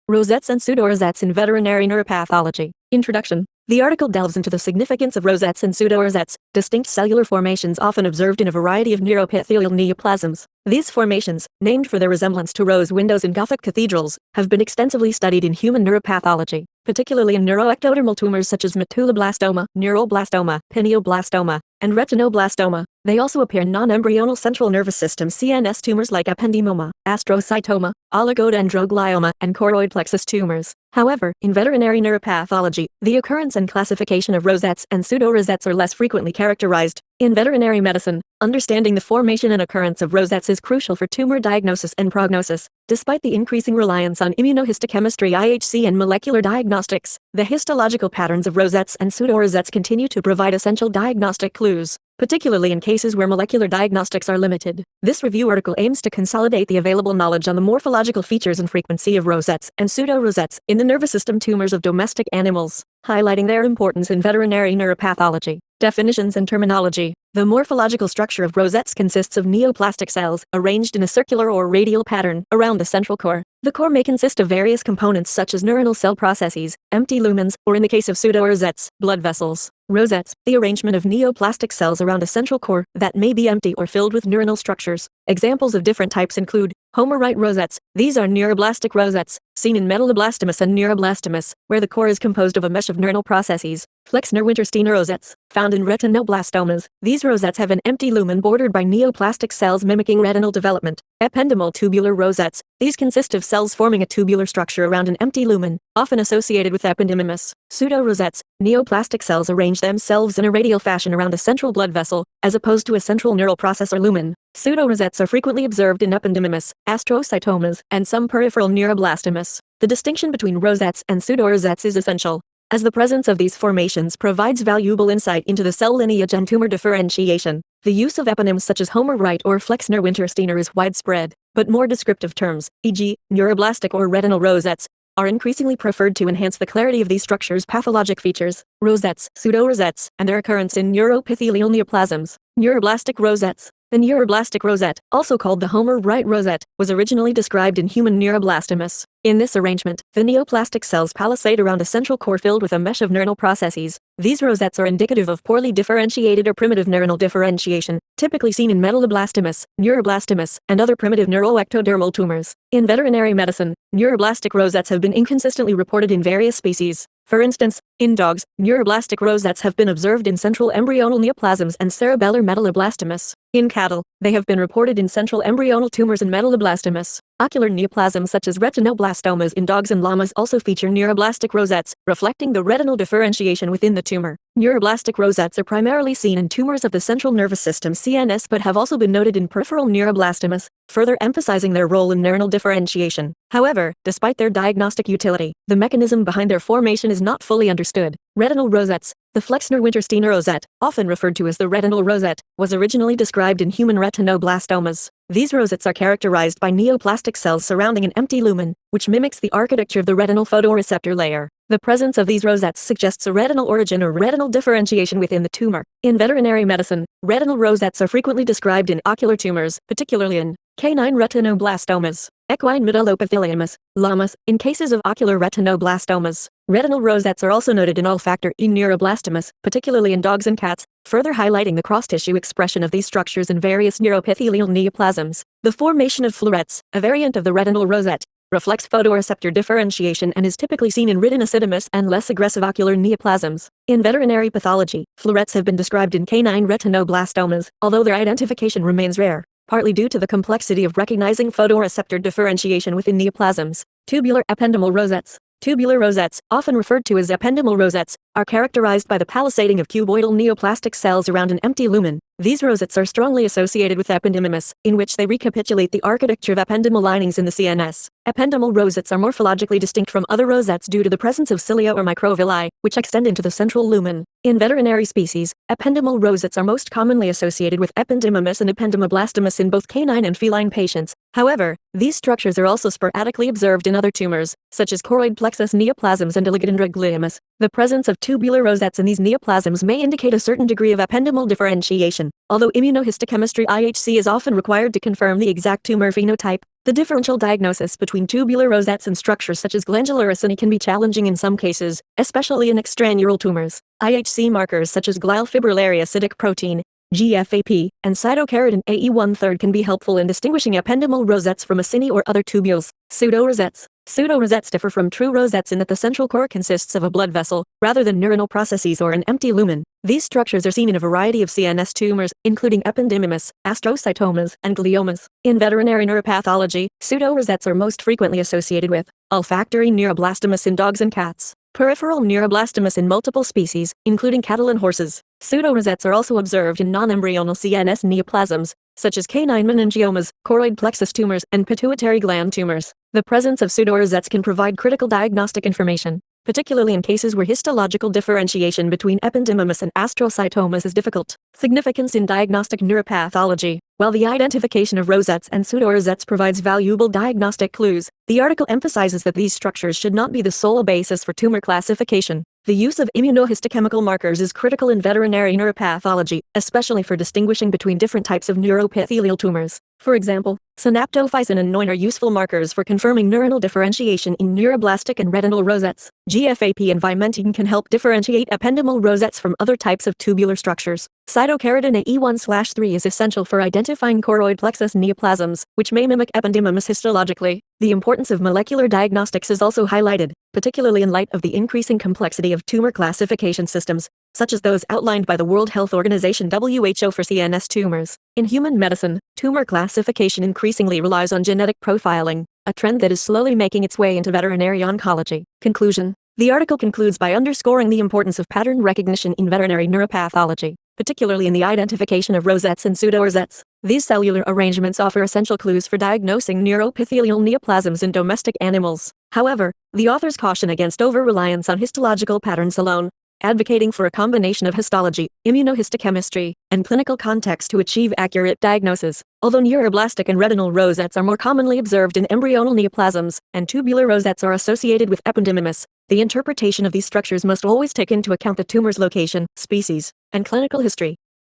Rosettes and pseudorosettes in veterinary neuropathology. Introduction. The article delves into the significance of rosettes and pseudorosettes, distinct cellular formations often observed in a variety of neuroepithelial neoplasms. These formations, named for their resemblance to rose windows in Gothic cathedrals, have been extensively studied in human neuropathology, particularly in neuroectodermal tumors such as meduloblastoma, neuroblastoma, pineoblastoma, and retinoblastoma. They also appear in non-embryonal central nervous system CNS tumors like ependymoma, astrocytoma, oligodendroglioma, and choroid plexus tumors. However, in veterinary neuropathology, the occurrence and classification of rosettes and pseudorosettes are less frequently characterized. In veterinary medicine, understanding the formation and occurrence of rosettes is crucial for tumor diagnosis and prognosis. Despite the increasing reliance on immunohistochemistry (IHC) and molecular diagnostics, the histological patterns of rosettes and pseudorosettes continue to provide essential diagnostic clues, particularly in cases where molecular diagnostics are limited. This review article aims to consolidate the available knowledge on the morphological features and frequency of rosettes and pseudorosettes in the nervous system tumors of domestic animals, highlighting their importance in veterinary neuropathology. Definitions and terminology. The morphological structure of rosettes consists of neoplastic cells, arranged in a circular or radial pattern, around the central core. The core may consist of various components such as neuronal cell processes, empty lumens, or in the case of pseudorosettes, blood vessels. Rosettes, the arrangement of neoplastic cells around a central core that may be empty or filled with neuronal structures. Examples of different types include Homerite rosettes. These are neuroblastic rosettes, seen in meduloblastomus and neuroblastomus, where the core is composed of a mesh of neuronal processes. Flexner-Winterstein rosettes, found in retinoblastomas. These rosettes have an empty lumen bordered by neoplastic cells mimicking retinal development. Ependymal tubular rosettes. These consist of cells forming a tubular structure around an empty lumen, often associated with ependymomas. Pseudorosettes. Neoplastic cells arrange themselves in a radial fashion around a central blood vessel, as opposed to a central neural process or lumen. Pseudorosettes are frequently observed in ependymomas, astrocytomas, and some peripheral neuroblastomas. The distinction between rosettes and pseudorosettes is essential, as the presence of these formations provides valuable insight into the cell lineage and tumor differentiation. The use of eponyms such as Homerite or Flexner-Wintersteiner is widespread, but more descriptive terms, e.g., neuroblastic or retinal rosettes, are increasingly preferred to enhance the clarity of these structures' pathologic features. Rosettes, pseudorosettes, and their occurrence in neuroepithelial neoplasms. Neuroblastic rosettes. The neuroblastic rosette, also called the Homerite rosette, was originally described in human neuroblastomus. In this arrangement, the neoplastic cells palisade around a central core filled with a mesh of neuronal processes. These rosettes are indicative of poorly differentiated or primitive neuronal differentiation, typically seen in meduloblastomus, neuroblastomus, and other primitive neuroectodermal tumors. In veterinary medicine, neuroblastic rosettes have been inconsistently reported in various species. For instance, in dogs, neuroblastic rosettes have been observed in central embryonal neoplasms and cerebellar meduloblastomus. In cattle, they have been reported in central embryonal tumors and meduloblastomus. Ocular neoplasms such as retinoblastomas in dogs and llamas also feature neuroblastic rosettes, reflecting the retinal differentiation within the tumor. Neuroblastic rosettes are primarily seen in tumors of the central nervous system CNS but have also been noted in peripheral neuroblastomas, further emphasizing their role in neuronal differentiation. However, despite their diagnostic utility, the mechanism behind their formation is not fully understood. Retinal rosettes. The Flexner-Wintersteiner rosette, often referred to as the retinal rosette, was originally described in human retinoblastomas. These rosettes are characterized by neoplastic cells surrounding an empty lumen, which mimics the architecture of the retinal photoreceptor layer. The presence of these rosettes suggests a retinal origin or retinal differentiation within the tumor. In veterinary medicine, retinal rosettes are frequently described in ocular tumors, particularly in canine retinoblastomas, equine medulloepitheliomas, llamas. In cases of ocular retinoblastomas, retinal rosettes are also noted in olfactory neuroblastomas, particularly in dogs and cats, further highlighting the cross-tissue expression of these structures in various neuroepithelial neoplasms. The formation of florets, a variant of the retinal rosette, reflects photoreceptor differentiation and is typically seen in retinoscytomous and less aggressive ocular neoplasms. In veterinary pathology, florets have been described in canine retinoblastomas, although their identification remains rare, partly due to the complexity of recognizing photoreceptor differentiation within neoplasms. Tubular ependymal rosettes. Tubular rosettes, often referred to as ependymal rosettes, are characterized by the palisading of cuboidal neoplastic cells around an empty lumen. These rosettes are strongly associated with ependymomas, in which they recapitulate the architecture of ependymal linings in the CNS. Ependymal rosettes are morphologically distinct from other rosettes due to the presence of cilia or microvilli, which extend into the central lumen. In veterinary species, ependymal rosettes are most commonly associated with ependymomas and ependymoblastomas in both canine and feline patients. However, these structures are also sporadically observed in other tumors, such as choroid plexus neoplasms and oligodendrogliomas. The presence of tubular rosettes in these neoplasms may indicate a certain degree of ependymal differentiation, although immunohistochemistry (IHC) is often required to confirm the exact tumor phenotype. The differential diagnosis between tubular rosettes and structures such as glandular acini can be challenging in some cases, especially in extramural tumors. IHC markers such as glial fibrillary acidic protein, GFAP, and cytokeratin AE1/3 can be helpful in distinguishing ependymal rosettes from acini or other tubules. Pseudorosettes. Pseudorosettes differ from true rosettes in that the central core consists of a blood vessel, rather than neuronal processes or an empty lumen. These structures are seen in a variety of CNS tumors, including ependymomas, astrocytomas, and gliomas. In veterinary neuropathology, pseudorosettes are most frequently associated with olfactory neuroblastomas in dogs and cats, peripheral neuroblastomas in multiple species, including cattle and horses. Pseudorosettes are also observed in non-embryonal CNS neoplasms, such as canine meningiomas, choroid plexus tumors, and pituitary gland tumors. The presence of pseudorosettes can provide critical diagnostic information, particularly in cases where histological differentiation between ependymomas and astrocytomas is difficult. Significance in diagnostic neuropathology. While the identification of rosettes and pseudorosettes provides valuable diagnostic clues, the article emphasizes that these structures should not be the sole basis for tumor classification. The use of immunohistochemical markers is critical in veterinary neuropathology, especially for distinguishing between different types of neuroepithelial tumors. For example, synaptophysin and NOIN are useful markers for confirming neuronal differentiation in neuroblastic and retinal rosettes. GFAP and vimentin can help differentiate ependymal rosettes from other types of tubular structures. Cytokeratin AE1/3 is essential for identifying choroid plexus neoplasms, which may mimic ependymomas histologically. The importance of molecular diagnostics is also highlighted, particularly in light of the increasing complexity of tumor classification systems, such as those outlined by the World Health Organization (WHO) for CNS tumors. In human medicine, tumor classification increasingly relies on genetic profiling, a trend that is slowly making its way into veterinary oncology. Conclusion. The article concludes by underscoring the importance of pattern recognition in veterinary neuropathology, particularly in the identification of rosettes and pseudorosettes. These cellular arrangements offer essential clues for diagnosing neuroepithelial neoplasms in domestic animals. However, the authors caution against over-reliance on histological patterns alone, advocating for a combination of histology, immunohistochemistry, and clinical context to achieve accurate diagnosis. Although neuroblastic and retinal rosettes are more commonly observed in embryonal neoplasms, and tubular rosettes are associated with ependymomas, the interpretation of these structures must always take into account the tumor's location, species, and clinical history.